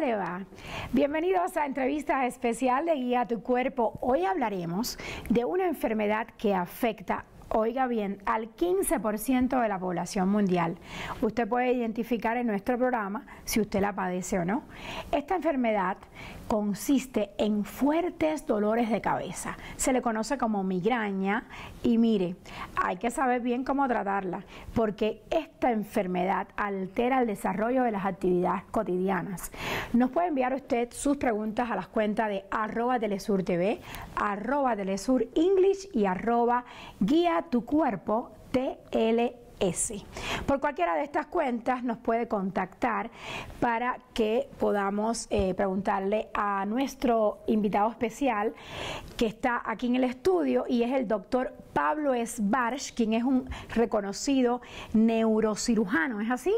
le va? Bienvenidos a Entrevista Especial de Guía tu Cuerpo. Hoy hablaremos de una enfermedad que afecta, oiga bien, al 15% de la población mundial. Usted puede identificar en nuestro programa si usted la padece o no. Esta enfermedad consiste en fuertes dolores de cabeza. Se le conoce como migraña y mire, hay que saber bien cómo tratarla porque esta enfermedad altera el desarrollo de las actividades cotidianas. Nos puede enviar usted sus preguntas a las cuentas de @TelesurTV, @TelesurEnglish y @Guía tu Cuerpo TLS. Por cualquiera de estas cuentas nos puede contactar para que podamos preguntarle a nuestro invitado especial que está aquí en el estudio y es el doctor Pablo Esbarch, quien es un reconocido neurocirujano, ¿es así?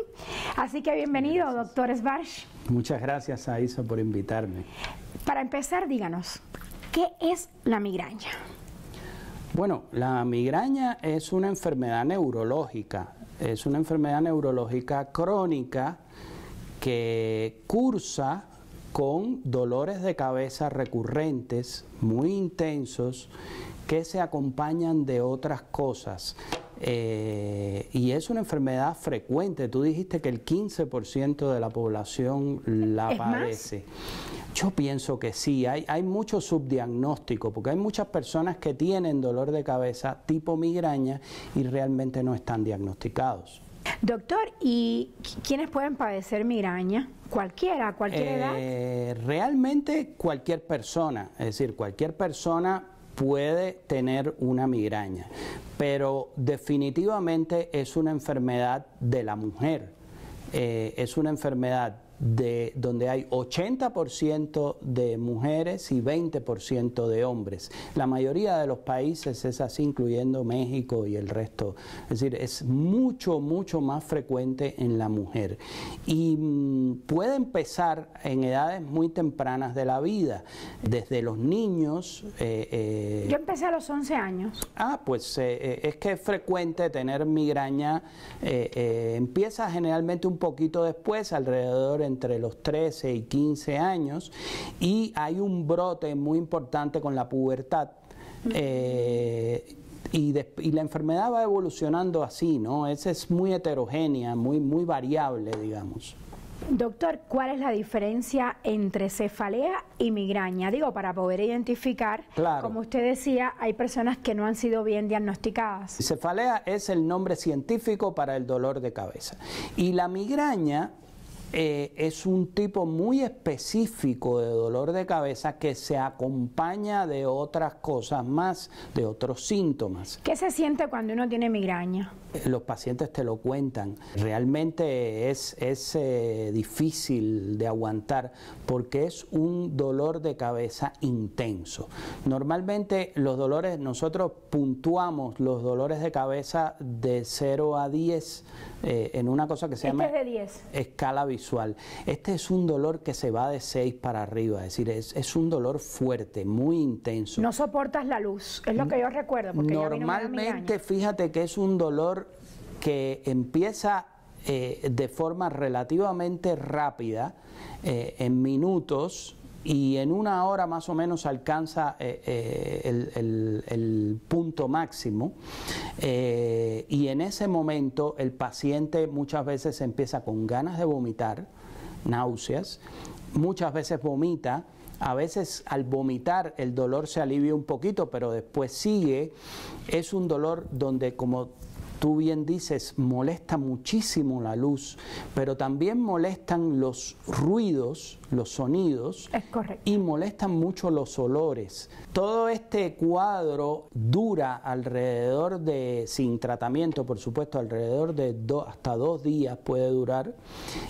Así que bienvenido, sí, doctor Esbarch. Muchas gracias, Aisa, por invitarme. Para empezar, díganos, ¿qué es la migraña? Bueno, la migraña es una enfermedad neurológica, crónica que cursa con dolores de cabeza recurrentes, muy intensos, que se acompañan de otras cosas. Y es una enfermedad frecuente. Tú dijiste que el 15% de la población la padece. Yo pienso que sí, hay mucho subdiagnóstico, porque hay muchas personas que tienen dolor de cabeza tipo migraña y realmente no están diagnosticados. Doctor, ¿y quiénes pueden padecer migraña? ¿Cualquiera, a cualquier edad? Realmente cualquier persona, es decir, cualquier persona puede tener una migraña, pero definitivamente es una enfermedad de la mujer, es una enfermedad donde hay 80% de mujeres y 20% de hombres. La mayoría de los países es así, incluyendo México y el resto. Es decir, es mucho más frecuente en la mujer. Y puede empezar en edades muy tempranas de la vida, desde los niños. Yo empecé a los 11 años. Pues es que es frecuente tener migraña. Empieza generalmente un poquito después, alrededor entre los 13 y 15 años, y hay un brote muy importante con la pubertad. Y la enfermedad va evolucionando así, ¿no? Es muy heterogénea, muy variable, digamos. Doctor, ¿cuál es la diferencia entre cefalea y migraña? Digo, para poder identificar, claro, como usted decía, hay personas que no han sido bien diagnosticadas. Cefalea es el nombre científico para el dolor de cabeza. Y la migraña es un tipo muy específico de dolor de cabeza que se acompaña de otras cosas más, de otros síntomas. ¿Qué se siente cuando uno tiene migraña? Los pacientes te lo cuentan. Realmente es difícil de aguantar porque es un dolor de cabeza intenso. Normalmente los dolores, nosotros puntuamos los dolores de cabeza de 0 a 10 en una cosa que se llama es de 10. Escala visual. Este es un dolor que se va de 6 para arriba, es decir, es un dolor fuerte, muy intenso. No soportas la luz, es lo que yo recuerdo. Porque normalmente, fíjate que es un dolor que empieza de forma relativamente rápida, en minutos, y en una hora más o menos alcanza el punto máximo, y en ese momento el paciente muchas veces empieza con ganas de vomitar, náuseas, muchas veces vomita. A veces al vomitar el dolor se alivia un poquito, pero después sigue. Es un dolor donde, como tú bien dices, molesta muchísimo la luz, pero también molestan los ruidos, los sonidos. Es correcto. Y molestan mucho los olores. Todo este cuadro dura alrededor de, sin tratamiento por supuesto, alrededor de hasta 2 días puede durar.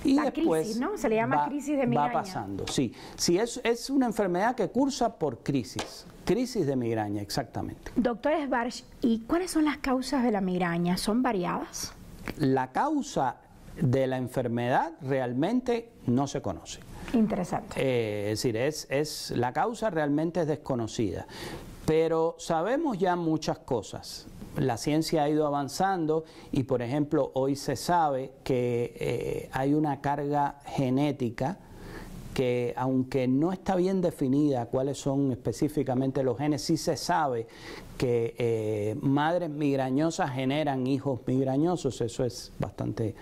Y la después crisis, ¿no? Se le llama crisis de migraña. Va pasando, sí. Sí, es una enfermedad que cursa por crisis. Crisis de migraña, exactamente. Doctor Esbarch, ¿y cuáles son las causas de la migraña? ¿Son variadas? La causa de la enfermedad realmente no se conoce. Interesante. Es decir, la causa realmente es desconocida, pero sabemos ya muchas cosas. La ciencia ha ido avanzando y, por ejemplo, hoy se sabe que hay una carga genética que aunque no está bien definida cuáles son específicamente los genes, sí se sabe que madres migrañosas generan hijos migrañosos. Eso es bastante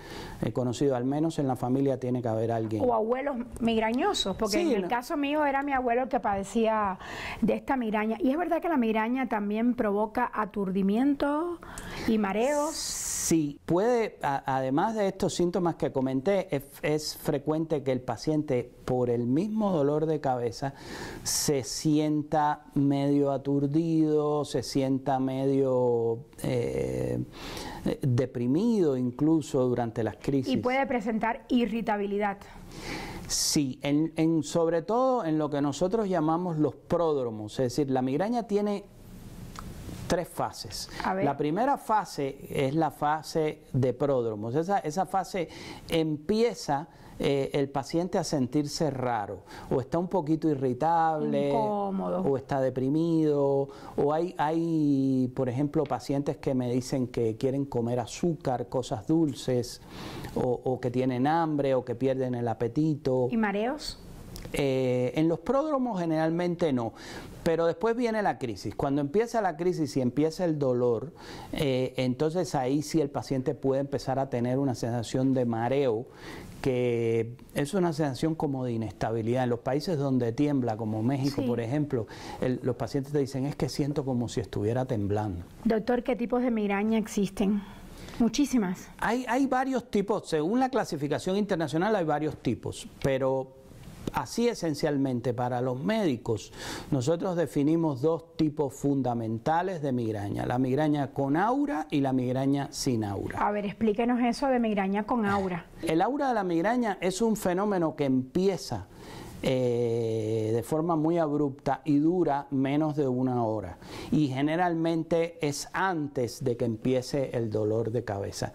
conocido, al menos en la familia tiene que haber alguien. O abuelos migrañosos, porque sí, en el caso mío era mi abuelo el que padecía de esta migraña. Y es verdad que la migraña también provoca aturdimiento y mareos. Sí, puede, además de estos síntomas que comenté, es frecuente que el paciente, por el mismo dolor de cabeza, se sienta medio aturdido, se sienta medio deprimido incluso durante las crisis. Y puede presentar irritabilidad. Sí, sobre todo en lo que nosotros llamamos los pródromos, es decir, la migraña tiene 3 fases. La primera fase es la fase de pródromos. Esa fase empieza el paciente a sentirse raro, o está un poquito irritable, incómodo, o está deprimido, o hay, por ejemplo, pacientes que me dicen que quieren comer azúcar, cosas dulces, o que tienen hambre, o que pierden el apetito. ¿Y mareos? En los pródromos generalmente no, pero después viene la crisis. Cuando empieza la crisis y empieza el dolor, entonces ahí sí el paciente puede empezar a tener una sensación de mareo, que es una sensación como de inestabilidad. En los países donde tiembla, como México, por ejemplo, los pacientes te dicen, es que siento como si estuviera temblando. Doctor, ¿qué tipos de migraña existen? Muchísimas. Hay varios tipos, según la clasificación internacional hay varios tipos, pero así esencialmente para los médicos nosotros definimos 2 tipos fundamentales de migraña: la migraña con aura y la migraña sin aura. A ver, explíquenos eso de migraña con aura. El aura de la migraña es un fenómeno que empieza de forma muy abrupta y dura menos de 1 hora, y generalmente es antes de que empiece el dolor de cabeza.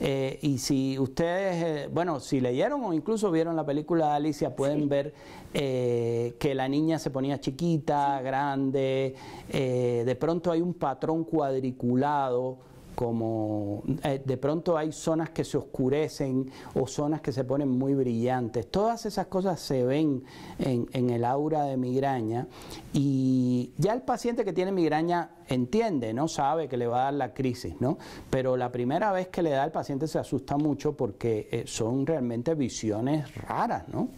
Y si ustedes, bueno, si leyeron o incluso vieron la película de Alicia, pueden ver que la niña se ponía chiquita, grande, de pronto hay un patrón cuadriculado, como de pronto hay zonas que se oscurecen o zonas que se ponen muy brillantes. Todas esas cosas se ven en el aura de migraña, y ya el paciente que tiene migraña entiende, no sabe que le va a dar la crisis, ¿no? Pero la primera vez que le da, el paciente se asusta mucho porque son realmente visiones raras, ¿no?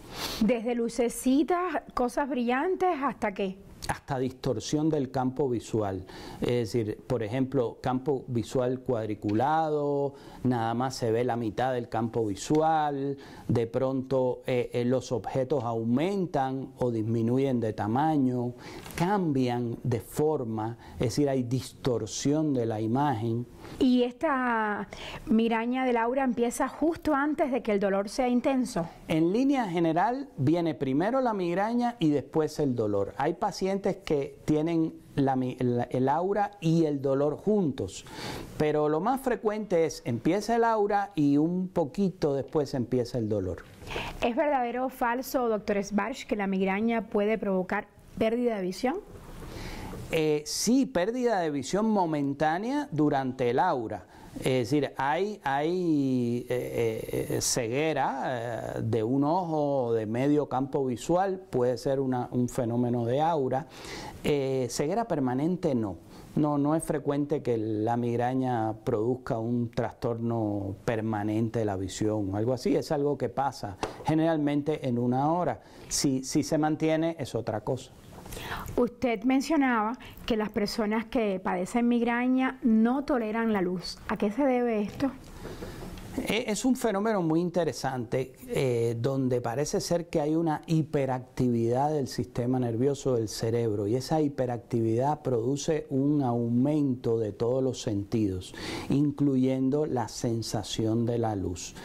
Desde lucecitas, cosas brillantes, ¿hasta qué? Hasta distorsión del campo visual, es decir, por ejemplo, campo visual cuadriculado, nada más se ve la mitad del campo visual, de pronto los objetos aumentan o disminuyen de tamaño, cambian de forma, es decir, hay distorsión de la imagen. ¿Y esta migraña del aura empieza justo antes de que el dolor sea intenso? En línea general viene primero la migraña y después el dolor. Hay pacientes que tienen el aura y el dolor juntos, pero lo más frecuente es empieza el aura y un poquito después empieza el dolor. ¿Es verdadero o falso, doctor Sbarge, que la migraña puede provocar pérdida de visión? Sí, pérdida de visión momentánea durante el aura. Es decir, hay ceguera de un ojo o de medio campo visual, puede ser un fenómeno de aura. Ceguera permanente no. No es frecuente que la migraña produzca un trastorno permanente de la visión o algo así. Es algo que pasa generalmente en 1 hora. Si se mantiene es otra cosa. Usted mencionaba que las personas que padecen migraña no toleran la luz. ¿A qué se debe esto? Es un fenómeno muy interesante donde parece ser que hay una hiperactividad del sistema nervioso del cerebro, y esa hiperactividad produce un aumento de todos los sentidos, incluyendo la sensación de la luz,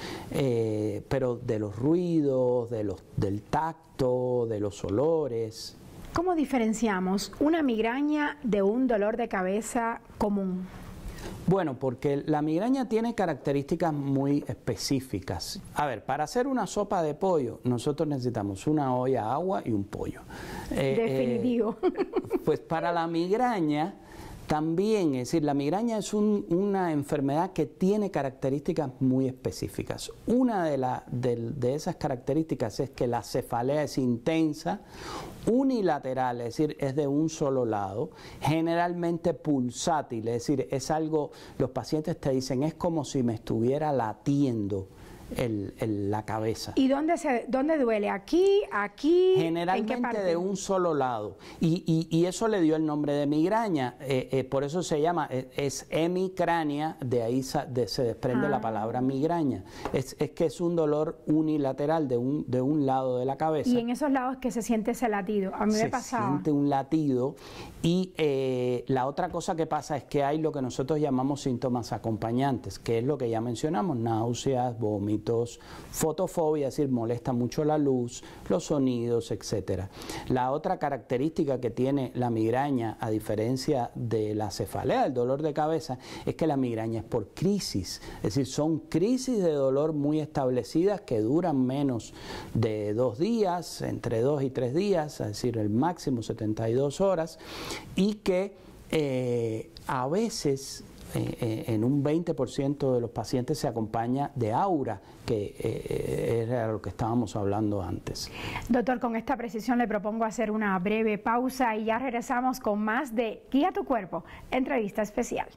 pero de los ruidos, del tacto, de los olores. ¿Cómo diferenciamos una migraña de un dolor de cabeza común? Bueno, porque la migraña tiene características muy específicas. A ver, para hacer una sopa de pollo, nosotros necesitamos una olla de agua y un pollo. Definitivo. Pues para la migraña También, es decir, la migraña es una enfermedad que tiene características muy específicas. Una de esas características es que la cefalea es intensa, unilateral, es decir, es de un solo lado, generalmente pulsátil, es decir, es algo, los pacientes te dicen, es como si me estuviera latiendo la cabeza. ¿Y dónde duele? ¿Aquí? ¿Aquí? Generalmente ¿En qué parte? de un solo lado. Y eso le dio el nombre de migraña. Por eso se llama, es hemicránea, de ahí se desprende la palabra migraña. Es que es un dolor unilateral de un lado de la cabeza. Y en esos lados que se siente ese latido. A mí me pasaba. Se siente un latido. Y la otra cosa que pasa es que hay lo que nosotros llamamos síntomas acompañantes, que es lo que ya mencionamos, náuseas, vómitos, fotofobia, es decir, molesta mucho la luz, los sonidos, etcétera. La otra característica que tiene la migraña, a diferencia de la cefalea, el dolor de cabeza, es que la migraña es por crisis, es decir, son crisis de dolor muy establecidas que duran menos de 2 días, entre 2 y 3 días, es decir, el máximo 72 horas, y que a veces en un 20% de los pacientes se acompaña de aura, que era lo que estábamos hablando antes. Doctor, con esta precisión le propongo hacer una breve pausa y ya regresamos con más de Guía tu Cuerpo, entrevista especial.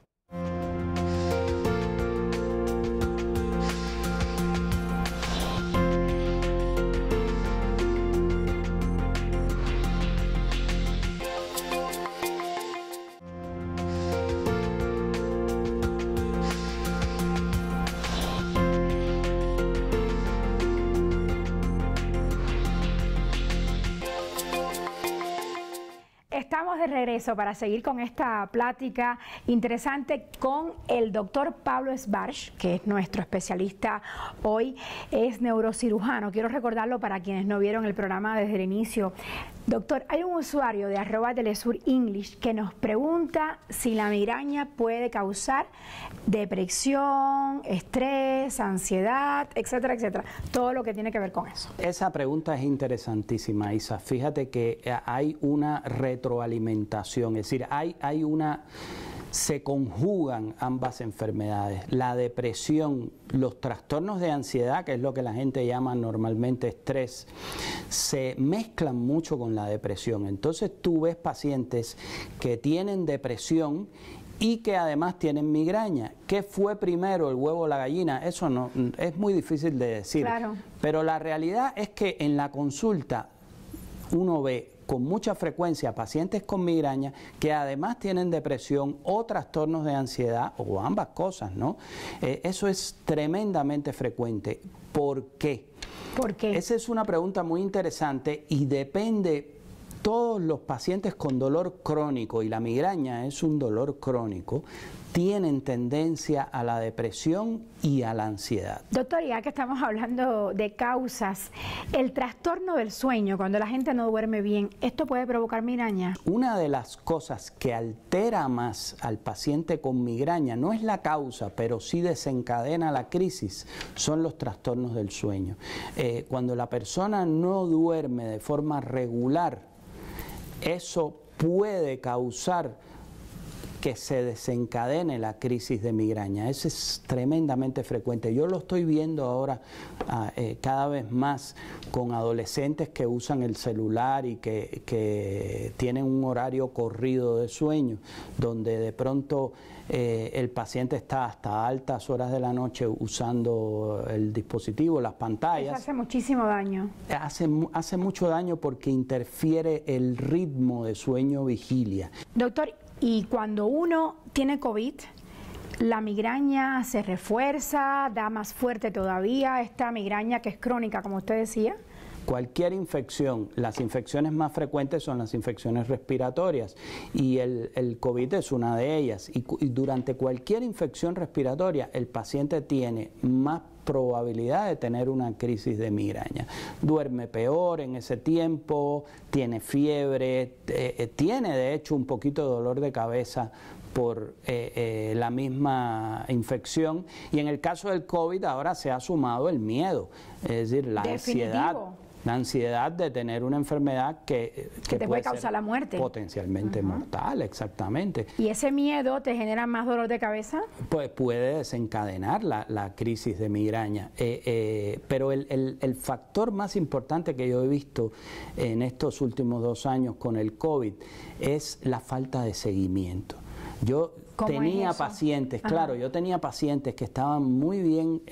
Estamos de regreso para seguir con esta plática interesante con el doctor Pablo Esbarch, que es nuestro especialista hoy, es neurocirujano. Quiero recordarlo para quienes no vieron el programa desde el inicio. Doctor, hay un usuario de @Telesurenglish que nos pregunta si la migraña puede causar depresión, estrés, ansiedad, etcétera, etcétera. Todo lo que tiene que ver con eso. Esa pregunta es interesantísima, Isa. Fíjate que hay una retroalimentación, es decir, se conjugan ambas enfermedades, la depresión, los trastornos de ansiedad, que es lo que la gente llama normalmente estrés, se mezclan mucho con la depresión. Entonces tú ves pacientes que tienen depresión y que además tienen migraña. ¿Qué fue primero, el huevo o la gallina? Eso no es muy difícil de decir. Claro. Pero la realidad es que en la consulta uno ve con mucha frecuencia pacientes con migraña que además tienen depresión o trastornos de ansiedad o ambas cosas, ¿no? Eso es tremendamente frecuente. ¿Por qué? ¿Por qué? Esa es una pregunta muy interesante y depende. Todos los pacientes con dolor crónico, y la migraña es un dolor crónico, tienen tendencia a la depresión y a la ansiedad. Doctor, ya que estamos hablando de causas, el trastorno del sueño, cuando la gente no duerme bien, ¿esto puede provocar migraña? Una de las cosas que altera más al paciente con migraña, no es la causa, pero sí desencadena la crisis, son los trastornos del sueño. Cuando la persona no duerme de forma regular, eso puede causar que se desencadene la crisis de migraña. Eso es tremendamente frecuente. Yo lo estoy viendo ahora cada vez más con adolescentes que usan el celular y que tienen un horario corrido de sueño, donde de pronto el paciente está hasta altas horas de la noche usando el dispositivo, las pantallas. Eso hace muchísimo daño. Hace mucho daño porque interfiere el ritmo de sueño-vigilia. Doctor, y cuando uno tiene COVID, la migraña se refuerza, da más fuerte todavía, esta migraña que es crónica, como usted decía. Cualquier infección, las infecciones más frecuentes son las infecciones respiratorias y el COVID es una de ellas. Y durante cualquier infección respiratoria el paciente tiene más probabilidad de tener una crisis de migraña. Duerme peor en ese tiempo, tiene fiebre, tiene de hecho un poquito de dolor de cabeza por la misma infección, y en el caso del COVID ahora se ha sumado el miedo, es decir, la ansiedad. La ansiedad de tener una enfermedad que te puede causar la muerte. Potencialmente mortal, exactamente. ¿Y ese miedo te genera más dolor de cabeza? Pues puede desencadenar la crisis de migraña. Pero el factor más importante que yo he visto en estos últimos 2 años con el COVID es la falta de seguimiento. Yo tenía pacientes, claro, yo tenía pacientes que estaban muy bien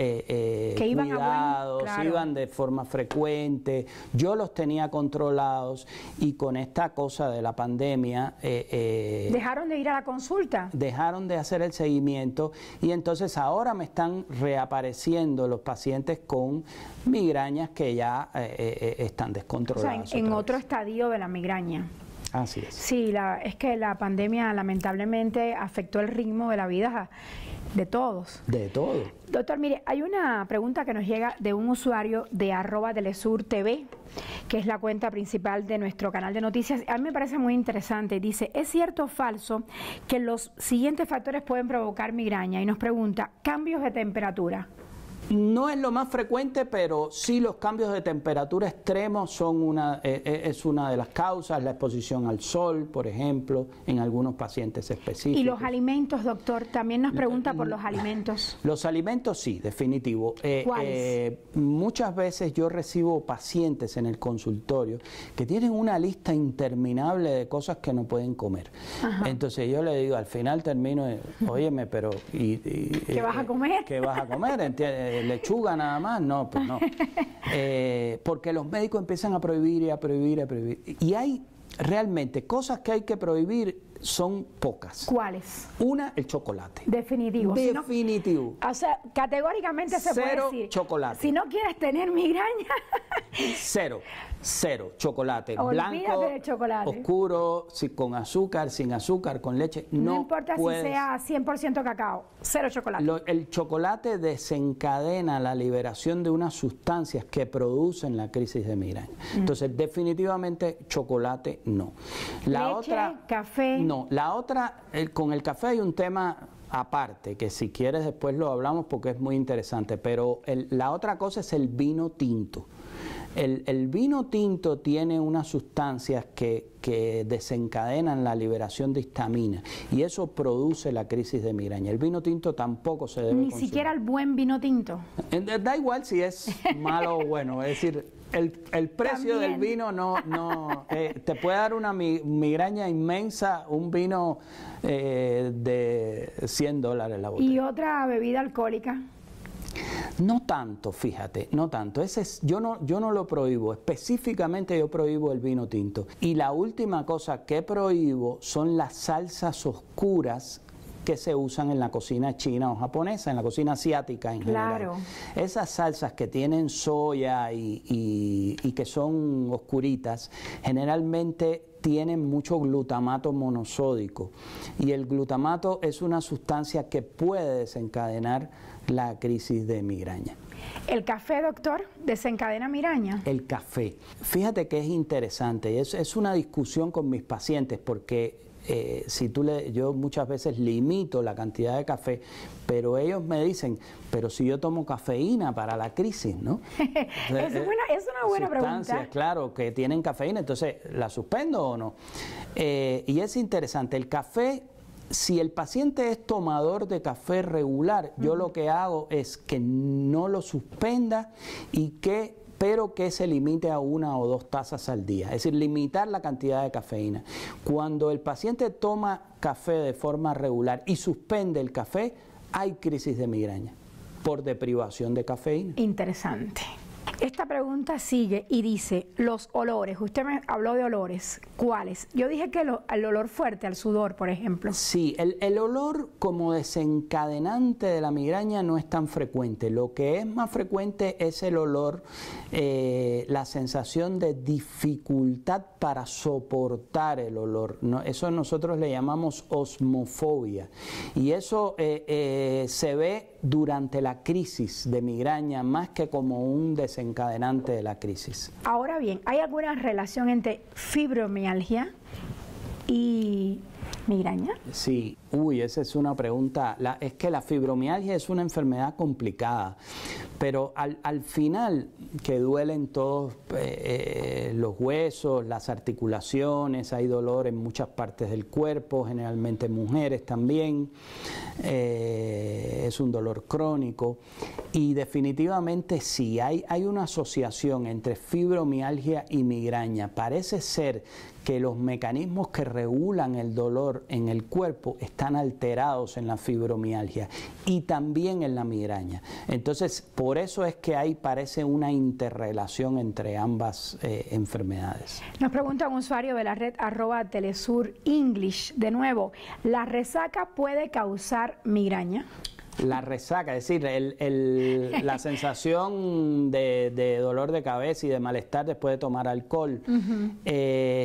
cuidados, iban de forma frecuente, yo los tenía controlados y con esta cosa de la pandemia... ¿Dejaron de ir a la consulta? Dejaron de hacer el seguimiento y entonces ahora me están reapareciendo los pacientes con migrañas que ya están descontroladas. O sea, en otro estadio de la migraña. Así es. Sí, es que la pandemia lamentablemente afectó el ritmo de la vida de todos. De todo. Doctor, mire, hay una pregunta que nos llega de un usuario de @telesurtv, que es la cuenta principal de nuestro canal de noticias. A mí me parece muy interesante. Dice, ¿es cierto o falso que los siguientes factores pueden provocar migraña? Y nos pregunta, ¿cambios de temperatura? No es lo más frecuente, pero sí los cambios de temperatura extremos son es una de las causas, la exposición al sol, por ejemplo, en algunos pacientes específicos. ¿Y los alimentos, doctor? También nos pregunta por los alimentos. Los alimentos sí, definitivo. ¿Cuáles? Muchas veces yo recibo pacientes en el consultorio que tienen una lista interminable de cosas que no pueden comer. Ajá. Entonces yo le digo, al final termino, óyeme, pero... ¿Qué vas a comer? ¿Qué vas a comer? ¿Lechuga nada más? No, pues no. Porque los médicos empiezan a prohibir y a prohibir y a prohibir. Y hay realmente cosas que hay que prohibir, son pocas. ¿Cuáles? Una, el chocolate. Definitivo. Definitivo. O sea, categóricamente se puede decir. Cero chocolate. Si no quieres tener migraña. Cero chocolate. Olvídate Blanco, del chocolate. oscuro, con azúcar, sin azúcar, con leche. No importa si sea 100% cacao. Cero chocolate. El chocolate desencadena la liberación de unas sustancias que producen la crisis de migraña. Entonces, definitivamente, chocolate no. Leche, café. No, la otra, con el café hay un tema aparte, que si quieres después lo hablamos porque es muy interesante, pero la otra cosa es el vino tinto. El vino tinto tiene unas sustancias que desencadenan la liberación de histamina y eso produce la crisis de migraña. El vino tinto tampoco se debe consumir. Ni siquiera el buen vino tinto. Da igual si es malo o bueno, es decir, el precio También. del vino no te puede dar una migraña inmensa, un vino de $100 la botella. ¿Y otra bebida alcohólica? No tanto, fíjate, no tanto. Yo no lo prohíbo, específicamente yo prohíbo el vino tinto. Y la última cosa que prohíbo son las salsas oscuras que se usan en la cocina china o japonesa, en la cocina asiática en general. Esas salsas que tienen soya y que son oscuritas, generalmente tienen mucho glutamato monosódico y el glutamato es una sustancia que puede desencadenar la crisis de migraña. ¿El café, doctor, desencadena migraña? El café. Fíjate que es interesante, es una discusión con mis pacientes porque yo muchas veces limito la cantidad de café, pero ellos me dicen, pero si yo tomo cafeína para la crisis, ¿no? Es una buena pregunta. Claro, que tienen cafeína, entonces, ¿la suspendo o no? Y es interesante, el café, si el paciente es tomador de café regular, yo lo que hago es que no lo suspenda pero que se limite a 1 o 2 tazas al día, es decir, limitar la cantidad de cafeína. Cuando el paciente toma café de forma regular y suspende el café, hay crisis de migraña por deprivación de cafeína. Interesante. Esta pregunta sigue y dice, los olores, usted me habló de olores, ¿cuáles? Yo dije que el olor fuerte, al sudor, por ejemplo. Sí, el olor como desencadenante de la migraña no es tan frecuente. Lo que es más frecuente es el olor, la sensación de dificultad para soportar el olor. Eso nosotros le llamamos osmofobia. Y eso se ve durante la crisis de migraña más que como un desencadenante de la crisis. Ahora bien, ¿hay alguna relación entre fibromialgia y migraña? Sí, Uy, esa es una pregunta. Es que la fibromialgia es una enfermedad complicada, pero al final, que duelen todos los huesos, las articulaciones, hay dolor en muchas partes del cuerpo, generalmente en mujeres también, es un dolor crónico y definitivamente sí, hay una asociación entre fibromialgia y migraña. Parece ser que los mecanismos que regulan el dolor en el cuerpo están alterados en la fibromialgia y también en la migraña. Entonces, por eso es que parece una interrelación entre ambas enfermedades. Nos pregunta un usuario de la red @Telesur English, de nuevo, ¿la resaca puede causar migraña? La resaca, es decir, la sensación de dolor de cabeza y de malestar después de tomar alcohol,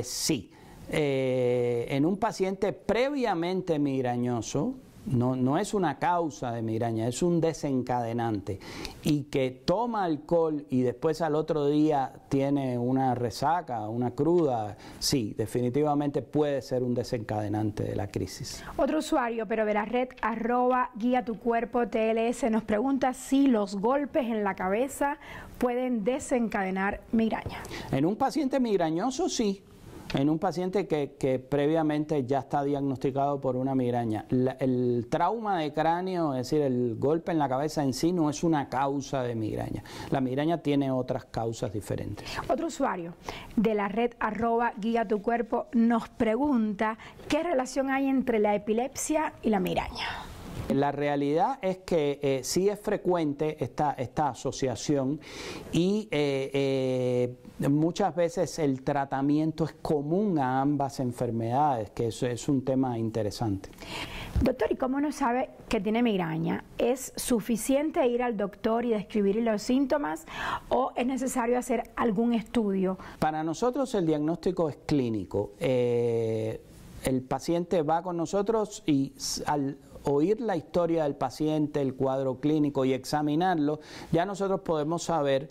sí. En un paciente previamente migrañoso, no es una causa de migraña, es un desencadenante, y que toma alcohol y después al otro día tiene una resaca, una cruda, sí, definitivamente puede ser un desencadenante de la crisis. Otro usuario, pero de la red @GuiaTuCuerpo_TLS, nos pregunta si los golpes en la cabeza pueden desencadenar migraña. En un paciente migrañoso, sí. En un paciente que previamente ya está diagnosticado por una migraña. El trauma de cráneo, es decir, el golpe en la cabeza en sí, no es una causa de migraña. La migraña tiene otras causas diferentes. Otro usuario de la red @GuiaTuCuerpo nos pregunta qué relación hay entre la epilepsia y la migraña. La realidad es que sí es frecuente esta asociación y muchas veces el tratamiento es común a ambas enfermedades, que eso es un tema interesante. Doctor, ¿y cómo uno sabe que tiene migraña? ¿Es suficiente ir al doctor y describir los síntomas o es necesario hacer algún estudio? Para nosotros el diagnóstico es clínico. El paciente va con nosotros y al oír la historia del paciente, el cuadro clínico y examinarlo, ya nosotros podemos saber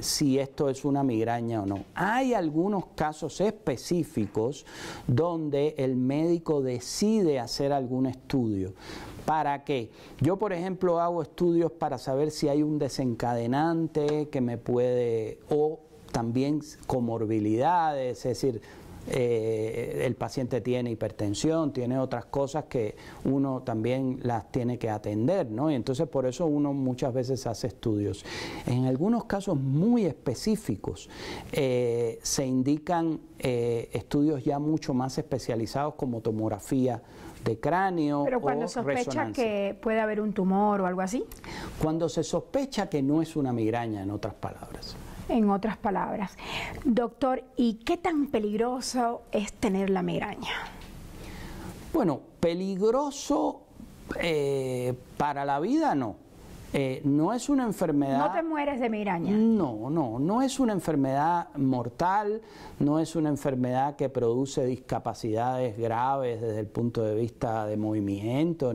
si esto es una migraña o no. Hay algunos casos específicos donde el médico decide hacer algún estudio. ¿Para qué? Yo, por ejemplo, hago estudios para saber si hay un desencadenante que me puede, o también comorbilidades, es decir, el paciente tiene hipertensión, tiene otras cosas que uno también las tiene que atender, ¿no? Y entonces por eso uno muchas veces hace estudios. En algunos casos muy específicos se indican estudios ya mucho más especializados como tomografía de cráneo. Pero cuando sospecha que puede haber un tumor o algo así. Cuando se sospecha que no es una migraña, en otras palabras. En otras palabras. Doctor, ¿y qué tan peligroso es tener la migraña? Bueno, peligroso para la vida no. No es una enfermedad... ¿No te mueres de migraña? No es una enfermedad mortal, no es una enfermedad que produce discapacidades graves desde el punto de vista de movimiento,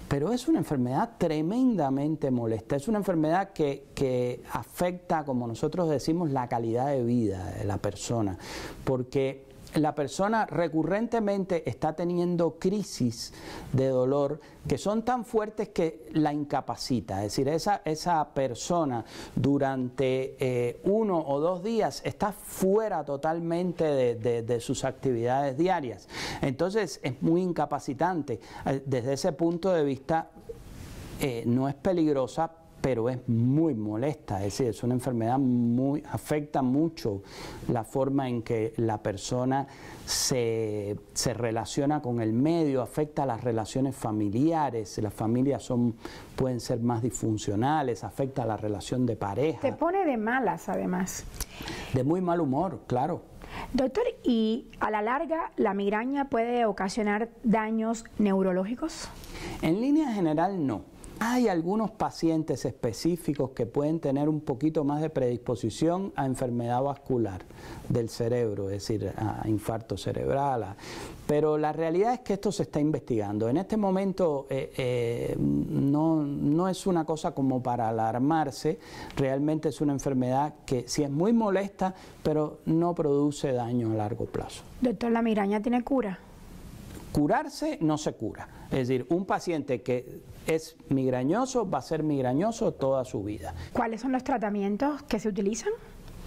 pero es una enfermedad tremendamente molesta. Es una enfermedad que afecta, como nosotros decimos, la calidad de vida de la persona, porque la persona recurrentemente está teniendo crisis de dolor que son tan fuertes que la incapacita. Es decir, esa persona durante 1 o 2 días está fuera totalmente de sus actividades diarias. Entonces es muy incapacitante. Desde ese punto de vista no es peligrosa, pero es muy molesta, es decir, es una enfermedad afecta mucho la forma en que la persona se relaciona con el medio, afecta las relaciones familiares, las familias pueden ser más disfuncionales, afecta la relación de pareja. Te pone de malas, además. De muy mal humor, claro. Doctor, ¿y a la larga la migraña puede ocasionar daños neurológicos? En línea general, no. Hay algunos pacientes específicos que pueden tener un poquito más de predisposición a enfermedad vascular del cerebro, es decir, a infarto cerebral, pero la realidad es que esto se está investigando. En este momento no es una cosa como para alarmarse, realmente es una enfermedad que sí es muy molesta, pero no produce daño a largo plazo. Doctor, ¿la migraña tiene cura? curarse no se cura. Es decir, un paciente que es migrañoso va a ser migrañoso toda su vida. ¿Cuáles son los tratamientos que se utilizan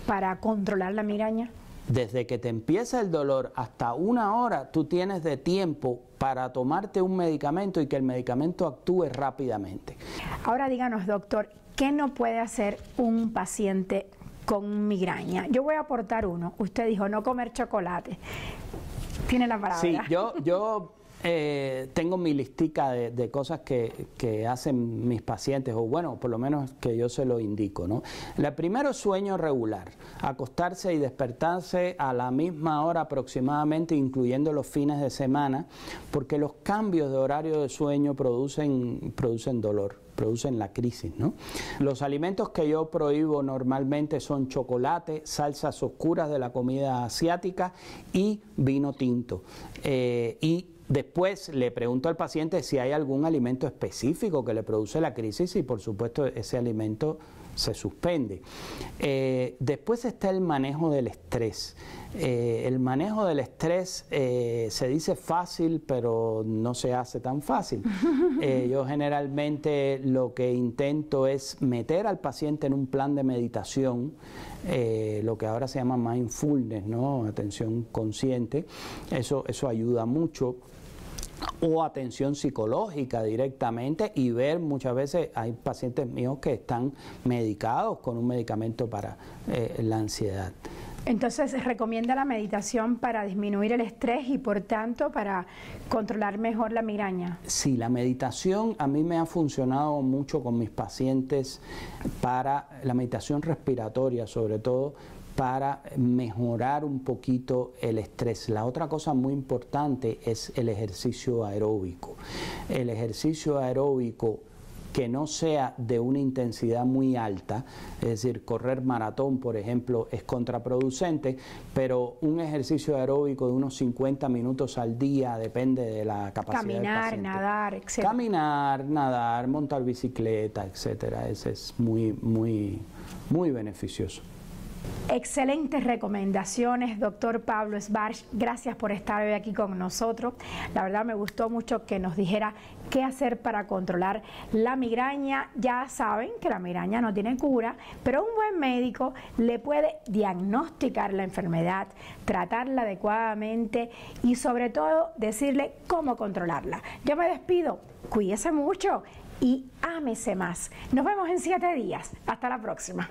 para controlar la migraña? Desde que te empieza el dolor hasta 1 hora, tú tienes de tiempo para tomarte un medicamento y que el medicamento actúe rápidamente. Ahora díganos, doctor, ¿qué no puede hacer un paciente con migraña? Yo voy a aportar uno. Usted dijo no comer chocolate. Tiene la palabra. Sí, yo tengo mi listica de cosas que hacen mis pacientes, o bueno, por lo menos que yo se lo indico, ¿no? La primero es sueño regular, acostarse y despertarse a la misma hora aproximadamente, incluyendo los fines de semana, porque los cambios de horario de sueño producen dolor, producen la crisis, ¿no? Los alimentos que yo prohíbo normalmente son chocolate, salsas oscuras de la comida asiática y vino tinto. Y después le pregunto al paciente si hay algún alimento específico que le produce la crisis y por supuesto ese alimento se suspende. Después está el manejo del estrés. El manejo del estrés se dice fácil, pero no se hace tan fácil. Yo generalmente lo que intento es meter al paciente en un plan de meditación, lo que ahora se llama mindfulness, ¿no? Atención consciente. Eso ayuda mucho. O atención psicológica directamente, y ver, muchas veces hay pacientes míos que están medicados con un medicamento para la ansiedad. Entonces, ¿recomienda la meditación para disminuir el estrés y por tanto para controlar mejor la migraña? Sí, la meditación a mí me ha funcionado mucho con mis pacientes, para la meditación respiratoria sobre todo, para mejorar un poquito el estrés. La otra cosa muy importante es el ejercicio aeróbico. El ejercicio aeróbico que no sea de una intensidad muy alta, es decir, correr maratón, por ejemplo, es contraproducente, pero un ejercicio aeróbico de unos 50 minutos al día, depende de la capacidad del paciente. Caminar, nadar, etc. Caminar, nadar, montar bicicleta, etcétera. Ese es muy beneficioso. Excelentes recomendaciones, doctor Pablo Esbarch. Gracias por estar hoy aquí con nosotros. La verdad me gustó mucho que nos dijera qué hacer para controlar la migraña. Ya saben que la migraña no tiene cura, pero un buen médico le puede diagnosticar la enfermedad, tratarla adecuadamente y sobre todo decirle cómo controlarla. Yo me despido. Cuídese mucho y ámese más. Nos vemos en 7 días. Hasta la próxima.